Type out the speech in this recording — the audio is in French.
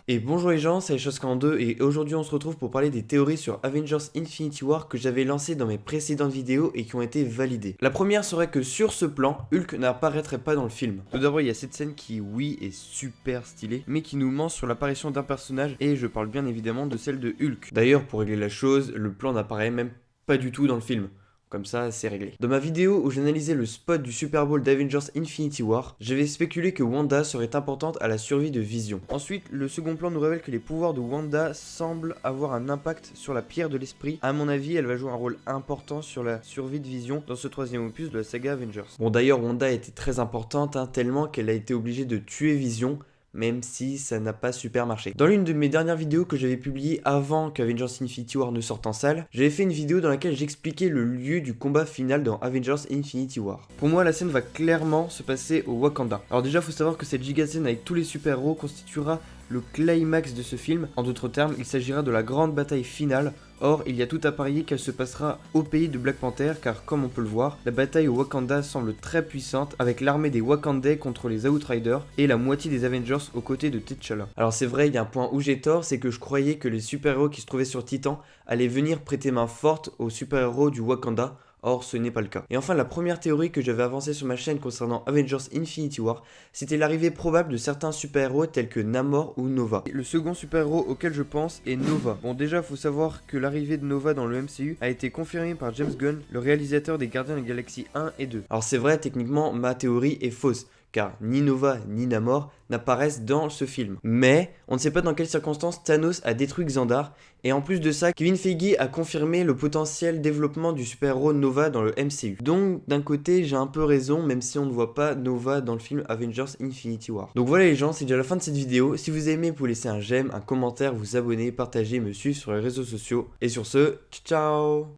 Et bonjour les gens, c'est Choscan2 et aujourd'hui on se retrouve pour parler des théories sur Avengers Infinity War que j'avais lancées dans mes précédentes vidéos et qui ont été validées. La première serait que sur ce plan, Hulk n'apparaîtrait pas dans le film. Tout d'abord il y a cette scène qui oui est super stylée, mais qui nous ment sur l'apparition d'un personnage et je parle bien évidemment de celle de Hulk. D'ailleurs pour régler la chose, le plan n'apparaît même pas du tout dans le film. Comme ça, c'est réglé. Dans ma vidéo où j'analysais le spot du Super Bowl d'Avengers Infinity War, j'avais spéculé que Wanda serait importante à la survie de Vision. Ensuite, le second plan nous révèle que les pouvoirs de Wanda semblent avoir un impact sur la pierre de l'esprit. À mon avis, elle va jouer un rôle important sur la survie de Vision dans ce troisième opus de la saga Avengers. Bon d'ailleurs, Wanda était très importante, tellement qu'elle a été obligée de tuer Vision, même si ça n'a pas super marché. Dans l'une de mes dernières vidéos que j'avais publiées avant qu'Avengers Infinity War ne sorte en salle, j'avais fait une vidéo dans laquelle j'expliquais le lieu du combat final dans Avengers Infinity War. Pour moi, la scène va clairement se passer au Wakanda. Alors déjà, faut savoir que cette giga scène avec tous les super-héros constituera le climax de ce film. En d'autres termes, il s'agira de la grande bataille finale. Or, il y a tout à parier qu'elle se passera au pays de Black Panther, car comme on peut le voir, la bataille au Wakanda semble très puissante, avec l'armée des Wakandais contre les Outriders, et la moitié des Avengers aux côtés de T'Challa. Alors c'est vrai, il y a un point où j'ai tort, c'est que je croyais que les super-héros qui se trouvaient sur Titan allaient venir prêter main forte aux super-héros du Wakanda. Or, ce n'est pas le cas. Et enfin, la première théorie que j'avais avancée sur ma chaîne concernant Avengers Infinity War, c'était l'arrivée probable de certains super-héros tels que Namor ou Nova. Et le second super-héros auquel je pense est Nova. Bon, déjà, faut savoir que l'arrivée de Nova dans le MCU a été confirmée par James Gunn, le réalisateur des Gardiens de la Galaxie 1 et 2. Alors c'est vrai, techniquement, ma théorie est fausse, car ni Nova ni Namor n'apparaissent dans ce film. Mais on ne sait pas dans quelles circonstances Thanos a détruit Xandar, et en plus de ça, Kevin Feige a confirmé le potentiel développement du super-héros Nova dans le MCU. Donc d'un côté, j'ai un peu raison, même si on ne voit pas Nova dans le film Avengers Infinity War. Donc voilà les gens, c'est déjà la fin de cette vidéo. Si vous aimez, vous pouvez laisser un j'aime, un commentaire, vous abonner, partager, me suivre sur les réseaux sociaux. Et sur ce, ciao.